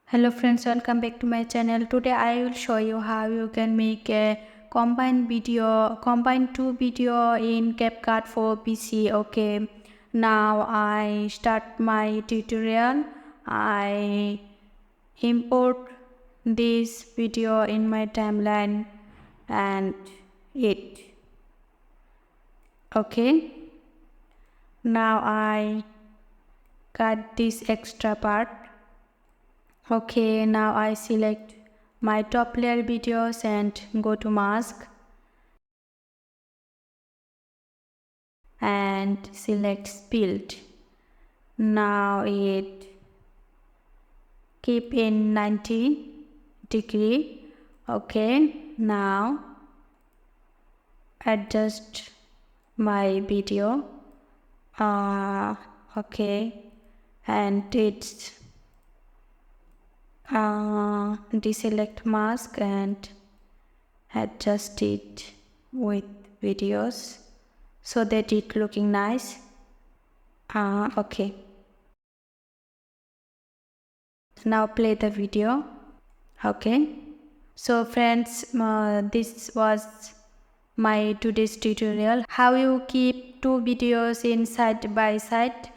Hello friends, welcome back to my channel. Today I will show you how you can make a combine two video in CapCut for PC. Okay, now I start my tutorial. I import this video in my timeline and it. Okay, now I cut this extra part. Okay, now I select my top layer videos and go to mask and select split. Now it keep in 90-degree. Okay, now adjust my video. Okay, and it's deselect mask and adjust it with videos so that it looking nice. Okay, now play the video. Okay, so friends, this was my today's tutorial how you keep two videos in side by side.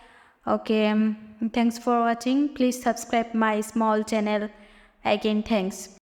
Okay, thanks for watching. Please subscribe my small channel. Again, thanks.